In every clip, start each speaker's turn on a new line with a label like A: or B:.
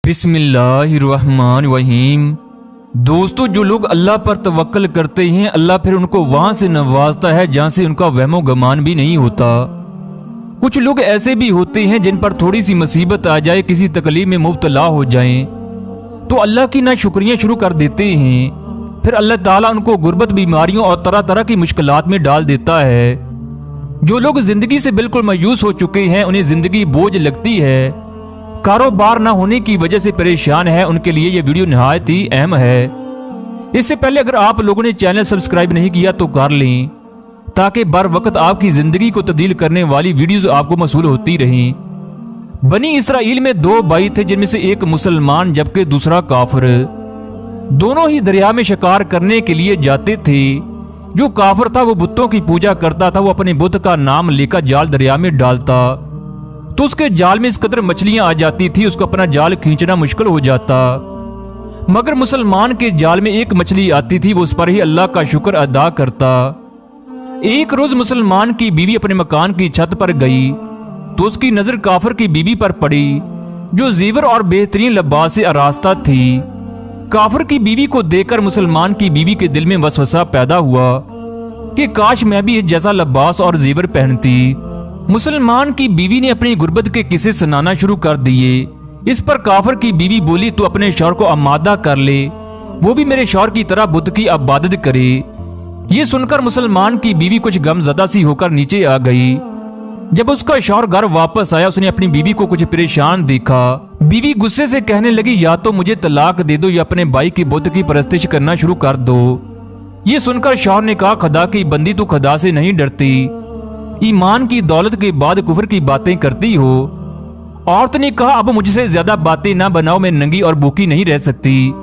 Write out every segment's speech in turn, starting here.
A: बिस्मिल्लाहिर्रहमानिर्रहीम। दोस्तों, जो लोग अल्लाह पर तवक्कल करते हैं, अल्लाह फिर उनको वहां से नवाजता है जहां से उनका वहमो गमान भी नहीं होता। कुछ लोग ऐसे भी होते हैं जिन पर थोड़ी सी मुसीबत आ जाए, किसी तकलीफ में मुब्तला हो जाएं, तो अल्लाह की नाशुक्रियां शुरू कर देते हैं। फिर अल्लाह ताला उनको गुर्बत, बीमारियों और तरह तरह की मुश्किलात में डाल देता है। जो लोग जिंदगी से बिल्कुल मायूस हो चुके हैं, उन्हें जिंदगी बोझ लगती है, कारोबार ना होने की वजह से परेशान है, उनके लिए यह वीडियो निहायत ही अहम है। इससे पहले अगर आप लोगों ने चैनल सब्सक्राइब नहीं किया तो कर लें, ताकि बर वक्त आपकी जिंदगी को तब्दील करने वाली वीडियोस आपको मौसूल होती रहें। बनी इसराइल में दो भाई थे, जिनमें से एक मुसलमान जबकि दूसरा काफिर। दोनों ही दरिया में शिकार करने के लिए जाते थे। जो काफिर था वो बुतों की पूजा करता था। वो अपने बुत का नाम लेकर जाल दरिया में डालता तो उसके जाल में इस कदर मछलियां आ जाती थी, उसको अपना जाल खींचना मुश्किल हो जाता। मगर मुसलमान के जाल में एक मछली आती थी, वो उस पर ही अल्लाह का शुक्र अदा करता। एक रोज मुसलमान की बीवी अपने मकान की छत पर गई तो उसकी नजर काफिर की बीवी पर पड़ी, जो जेवर और बेहतरीन लिबास से आरास्ता थी। काफिर की बीवी को देखकर मुसलमान की बीवी के दिल में वसवसा पैदा हुआ कि काश मैं भी इस जैसा लिबास और जेवर पहनती। मुसलमान की बीवी ने अपनी गुर्बत के किस्से सुनाना शुरू कर दिए। इस पर काफिर की बीवी बोली, तू अपने शौहर को आमादा कर ले, वो भी मेरे शौहर की तरह बुत की इबादत करे। ये सुनकर मुसलमान की बीवी कुछ गमज़दा सी होकर नीचे आ गई। जब उसका शौहर घर वापस आया, उसने अपनी बीवी को कुछ परेशान देखा। बीवी गुस्से से कहने लगी, या तो मुझे तलाक दे दो या अपने भाई की बुत की परस्तिश करना शुरू कर दो। ये सुनकर शौहर ने कहा, खुदा की बंदी, तू खुदा से नहीं डरती, ईमान की दौलत के बाद कुफर की बातें करती हो। औरत ने कहा, अब मुझसे ज्यादा बातें ना बनाओ, मैं नंगी और भूखी नहीं रह सकती,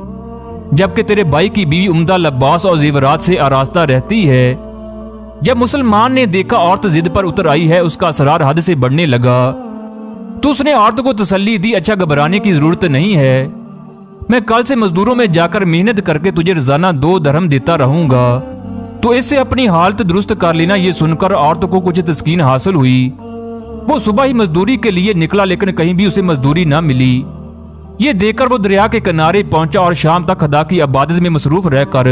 A: जबकि तेरे भाई की बीवी उम्दा लिबास और जेवरात से आरास्ता रहती है। जब मुसलमान ने देखा औरत जिद पर उतर आई है, उसका असरार हद से बढ़ने लगा, तो उसने औरत को तसल्ली दी, अच्छा घबराने की जरूरत नहीं है, मैं कल से मजदूरों में जाकर मेहनत करके तुझे रोजाना 2 दरहम देता रहूंगा, तो इससे अपनी हालत दुरुस्त कर लेना। ये सुनकर औरत को कुछ तस्कीन हासिल हुई। वो सुबह ही मजदूरी के लिए निकला, लेकिन कहीं भी उसे मजदूरी ना मिली। ये देखकर वो दरिया के किनारे पहुंचा और शाम तक खुदा की इबादत में मसरूफ रहकर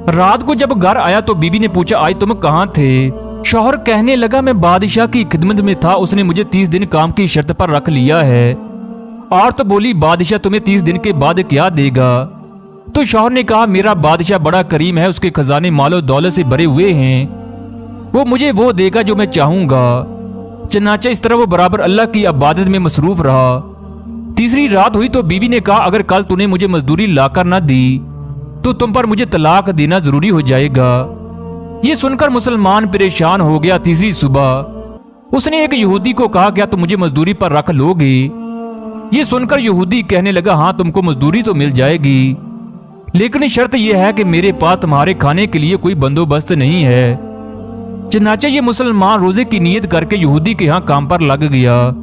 A: रात को जब घर आया तो बीवी ने पूछा, आज तुम कहाँ थे? शौहर कहने लगा, मैं बादशाह की खिदमत में था, उसने मुझे 30 दिन काम की शर्त पर रख लिया है। औरत बोली, बादशाह तुम्हें 30 दिन के बाद क्या देगा? तो शौहर ने कहा, मेरा बादशाह बड़ा करीम है, उसके खजाने मालो दौलत से भरे हुए हैं, वो मुझे वो देगा जो मैं चाहूंगा। चनाचा इस तरह वो बराबर अल्लाह की इबादत में मसरूफ रहा। तीसरी रात हुई तो बीवी ने कहा, अगर कल तूने मुझे मजदूरी लाकर ना दी तो तुम पर मुझे तलाक देना जरूरी हो जाएगा। ये सुनकर मुसलमान परेशान हो गया। तीसरी सुबह उसने एक यहूदी को कहा, क्या तुम मुझे मजदूरी पर रख लोगे? ये सुनकर यहूदी कहने लगा, हाँ तुमको मजदूरी तो मिल जाएगी, लेकिन शर्त यह है कि मेरे पास तुम्हारे खाने के लिए कोई बंदोबस्त नहीं है। चनाचा ये मुसलमान रोजे की नीयत करके यहूदी के यहाँ काम पर लग गया।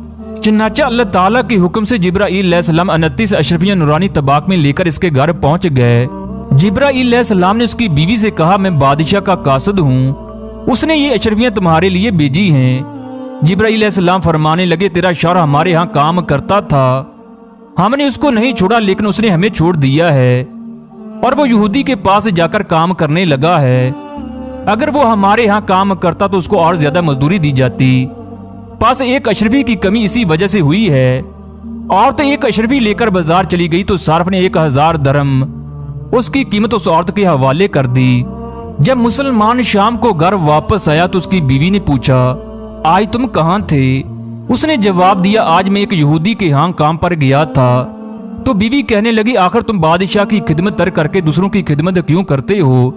A: चनाचा अल्लाह ताला के हुक्म से जिब्राईल अलैहिस्सलाम 29 अशरफियां नूरानी तबाक में लेकर इसके घर पहुंच गए। जिब्राईल अलैहिस्सलाम ने उसकी बीवी से कहा, मैं बादशाह का कासिद हूँ, उसने ये अशरफियां तुम्हारे लिए भेजी हैं। जिब्राईल अलैहिस्सलाम फरमाने लगे, तेरा शौहर हमारे यहाँ काम करता था, हमने उसको नहीं छोड़ा, लेकिन उसने हमें छोड़ दिया है और वो यहूदी के पास जाकर काम करने लगा है। अगर वो हमारे यहाँ काम करता तो उसको और ज्यादा मजदूरी दी जाती। पास एक अशरफी की कमी इसी वजह से हुई है। औरत एक अशरफी लेकर बाजार चली गई तो सार्फ ने 1000 दरहम उसकी कीमत उस औरत के हवाले कर दी। जब मुसलमान शाम को घर वापस आया तो उसकी बीवी ने पूछा, आज तुम कहाँ थे? उसने जवाब दिया, आज मैं एक यहूदी के यहाँ काम पर गया था। तो बीवी कहने लगी, आखिर तुम बादशाह की खिदमत तर्क करके दूसरों की खिदमत क्यों करते हो?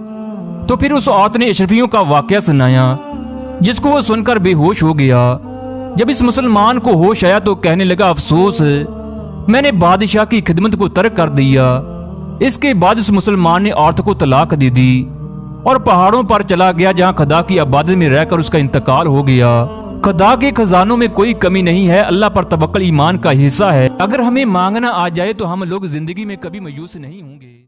A: तो फिर उस औरत ने अशरफियों का वाकया सुनाया, जिसको वो सुनकर बेहोश हो गया। जब इस मुसलमान को होश आया तो कहने लगा, अफसोस, मैंने बादशाह की खिदमत को तर्क कर दिया। इसके बाद उस मुसलमान ने औरत को तलाक दे दी और पहाड़ों पर चला गया, जहाँ खुदा की इबादत में रहकर उसका इंतकाल हो गया। खुदा के खजानों में कोई कमी नहीं है, अल्लाह पर तवक्कुल ईमान का हिस्सा है। अगर हमें मांगना आ जाए तो हम लोग जिंदगी में कभी मायूस नहीं होंगे।